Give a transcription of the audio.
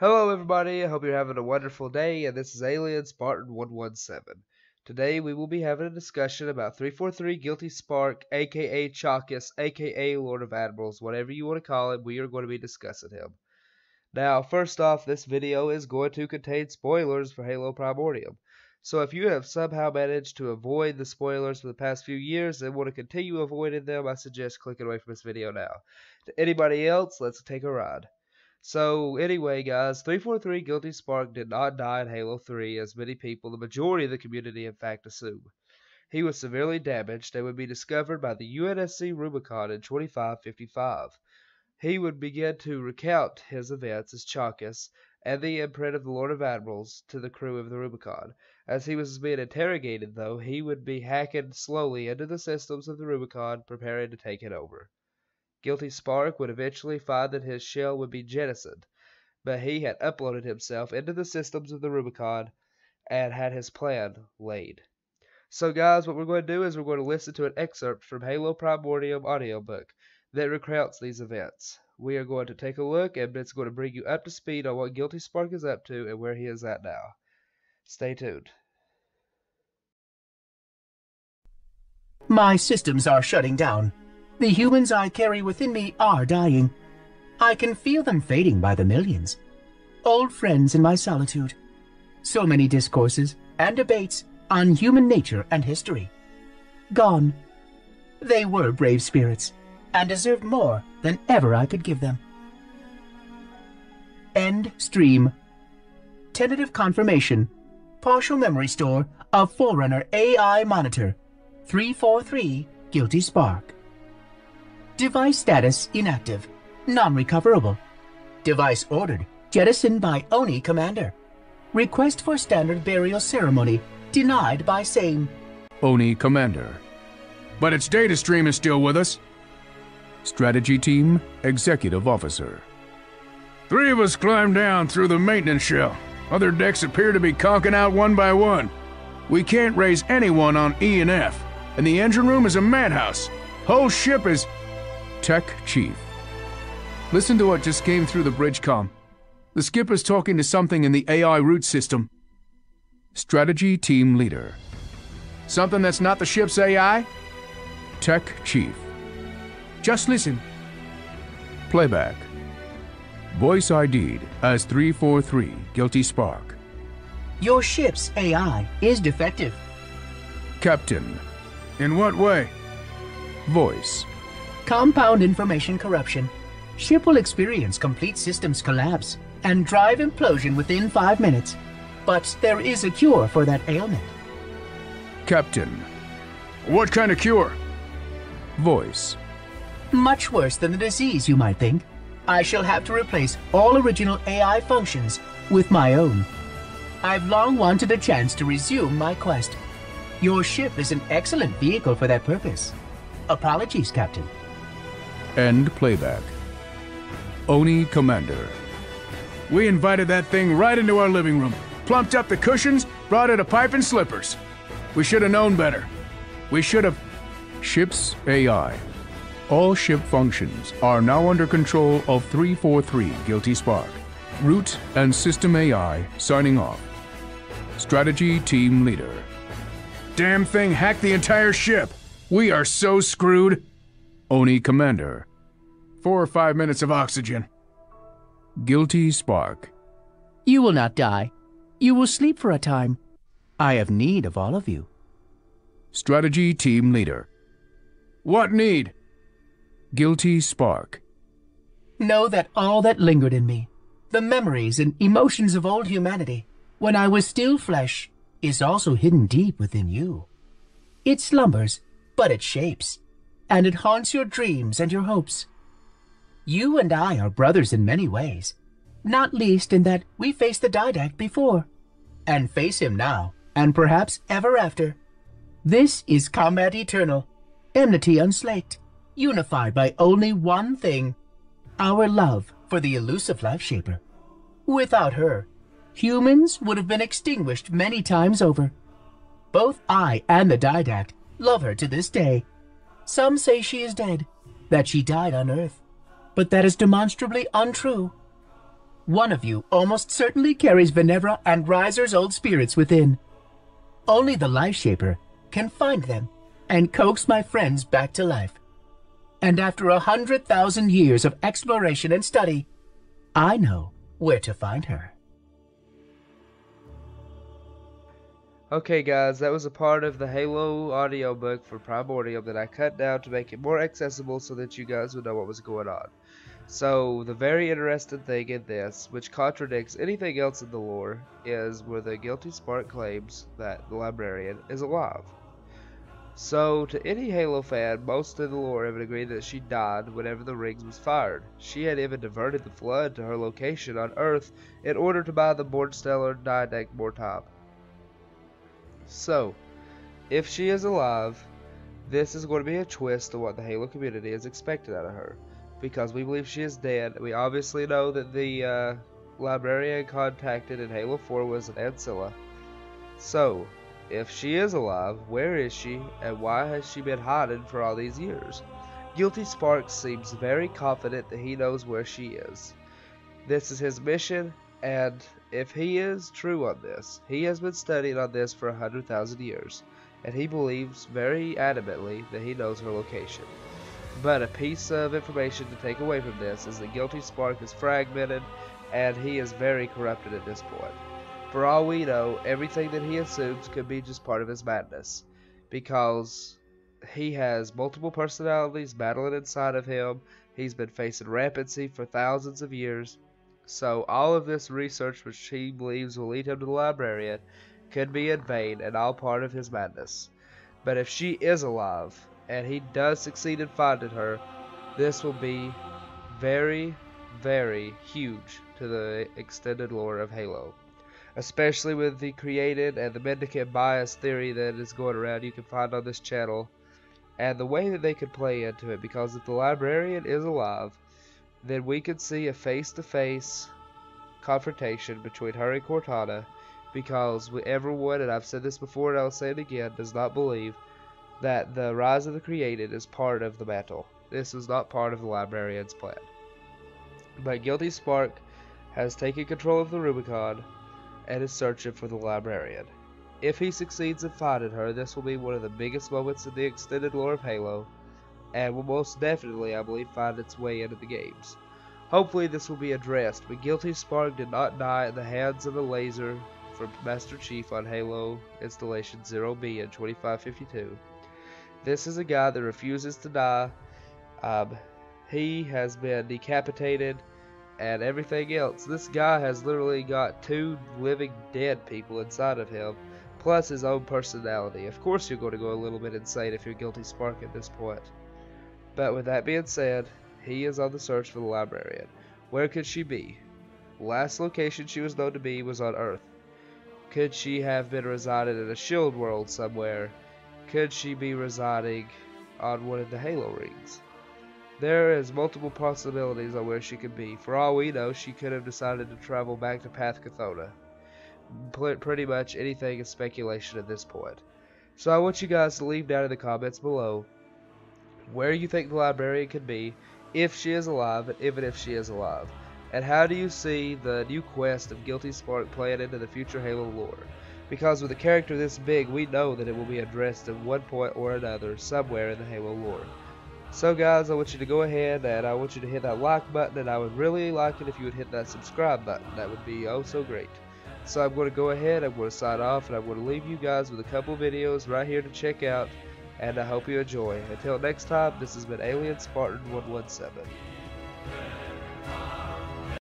Hello everybody, I hope you're having a wonderful day, and this is Alien Spartan 117. Today we will be having a discussion about 343 Guilty Spark, aka Chalkus, aka Lord of Admirals, whatever you want to call him. We are going to be discussing him. Now, first off, this video is going to contain spoilers for Halo Primordium. So if you have somehow managed to avoid the spoilers for the past few years and want to continue avoiding them, I suggest clicking away from this video now. To anybody else, let's take a ride. So anyway, guys, 343 Guilty Spark did not die in Halo 3, as many people, the majority of the community in fact, assume. He was severely damaged and would be discovered by the UNSC Rubicon in 2555. He would begin to recount his events as Chalkus and the imprint of the Lord of Admirals to the crew of the Rubicon. As he was being interrogated, though, he would be hacking slowly into the systems of the Rubicon, preparing to take it over. Guilty Spark would eventually find that his shell would be jettisoned, but he had uploaded himself into the systems of the Rubicon and had his plan laid. So guys, what we're going to do is we're going to listen to an excerpt from Halo Primordium audiobook that recounts these events. We are going to take a look, and it's going to bring you up to speed on what Guilty Spark is up to and where he is at now. Stay tuned. My systems are shutting down. The humans I carry within me are dying. I can feel them fading by the millions. Old friends in my solitude. So many discourses and debates on human nature and history. Gone. They were brave spirits, and deserved more than ever I could give them. End stream. Tentative confirmation. Partial memory store of Forerunner AI Monitor. 343 Guilty Spark. Device status inactive. Non-recoverable. Device ordered. Jettisoned by ONI Commander. Request for standard burial ceremony. Denied by same. ONI Commander. But its data stream is still with us. Strategy Team Executive Officer. 3 of us climbed down through the maintenance shell. Other decks appear to be conking out one by one. We can't raise anyone on E and F, and the engine room is a madhouse. Whole ship is... Tech Chief. Listen to what just came through the bridge comm. The skipper's talking to something in the AI root system. Strategy Team Leader. Something that's not the ship's AI? Tech Chief. Just listen. Playback. Voice ID'd as 343 Guilty Spark. Your ship's AI is defective. Captain. In what way? Voice. Compound information corruption. Ship will experience complete systems collapse and drive implosion within 5 minutes. But there is a cure for that ailment. Captain. What kind of cure? Voice. Much worse than the disease, you might think. I shall have to replace all original AI functions with my own. I've long wanted a chance to resume my quest. Your ship is an excellent vehicle for that purpose. Apologies, Captain. End playback. ONI Commander. We invited that thing right into our living room, plumped up the cushions, brought it a pipe and slippers. We should have known better. We should have... Ship's AI. All ship functions are now under control of 343 Guilty Spark. Root and System AI signing off. Strategy Team Leader. Damn thing hacked the entire ship. We are so screwed. ONI Commander. 4 or 5 minutes of oxygen. Guilty Spark. You will not die. You will sleep for a time. I have need of all of you. Strategy Team Leader. What need? Guilty Spark. Know that all that lingered in me, the memories and emotions of old humanity, when I was still flesh, is also hidden deep within you. It slumbers, but it shapes, and it haunts your dreams and your hopes. You and I are brothers in many ways, not least in that we faced the Didact before, and face him now, and perhaps ever after. This is combat eternal, enmity unslaked, unified by only one thing, our love for the elusive Life Shaper. Without her, humans would have been extinguished many times over. Both I and the Didact love her to this day. Some say she is dead, that she died on Earth, but that is demonstrably untrue. One of you almost certainly carries Venevra and Riser's old spirits within. Only the Life Shaper can find them and coax my friends back to life. And after 100,000 years of exploration and study, I know where to find her. Okay guys, that was a part of the Halo audiobook for Primordium that I cut down to make it more accessible so that you guys would know what was going on. So, the very interesting thing in this, which contradicts anything else in the lore, is where the Guilty Spark claims that the Librarian is alive. So, to any Halo fan, most of the lore have agreed that she died whenever the rings was fired. She had even diverted the flood to her location on Earth in order to buy the Bornstellar Didac more time. So, if she is alive, this is going to be a twist to what the Halo community is expected out of her. Because we believe she is dead. We obviously know that the Librarian contacted in Halo 4 was an Ancilla. So, if she is alive, where is she, and why has she been hiding for all these years? Guilty Spark seems very confident that he knows where she is. This is his mission, and if he is true on this, he has been studying on this for 100,000 years, and he believes very adamantly that he knows her location. But a piece of information to take away from this is that Guilty Spark is fragmented, and he is very corrupted at this point. For all we know, everything that he assumes could be just part of his madness, because he has multiple personalities battling inside of him. He's been facing rampancy for thousands of years. So all of this research which he believes will lead him to the Librarian could be in vain and all part of his madness. But if she is alive, and he does succeed in finding her, this will be very, very huge to the extended lore of Halo. Especially with the created and the mendicant bias theory that is going around you can find on this channel, and the way that they could play into it, because if the Librarian is alive, then we could see a face-to-face confrontation between her and Cortana, because everyone, and I've said this before and I'll say it again, does not believe that the Rise of the Created is part of the battle. This is not part of the Librarian's plan. But Guilty Spark has taken control of the Rubicon and is searching for the Librarian. If he succeeds in finding her, this will be one of the biggest moments in the extended lore of Halo, and will most definitely, I believe, find its way into the games. Hopefully this will be addressed, but Guilty Spark did not die at the hands of a laser from Master Chief on Halo Installation 0B in 2552. This is a guy that refuses to die. He has been decapitated and everything else. This guy has literally got 2 living dead people inside of him, plus his own personality. Of course you're going to go a little bit insane if you're Guilty Spark at this point. But with that being said, he is on the search for the Librarian. Where could she be? Last location she was known to be was on Earth. Could she have been residing in a shield world somewhere? Could she be residing on one of the Halo rings? There is multiple possibilities on where she could be. For all we know, she could have decided to travel back to Path Cathona. Pretty much anything is speculation at this point. So I want you guys to leave down in the comments below where you think the Librarian could be, if she is alive, and even if she is alive. And how do you see the new quest of Guilty Spark playing into the future Halo lore? Because with a character this big, we know that it will be addressed at one point or another somewhere in the Halo lore. So guys, I want you to go ahead and I want you to hit that like button, and I would really like it if you would hit that subscribe button. That would be oh so great. So I'm going to go ahead, I'm going to sign off, and I'm going to leave you guys with a couple videos right here to check out, and I hope you enjoy. Until next time, this has been Alien Spartan 117.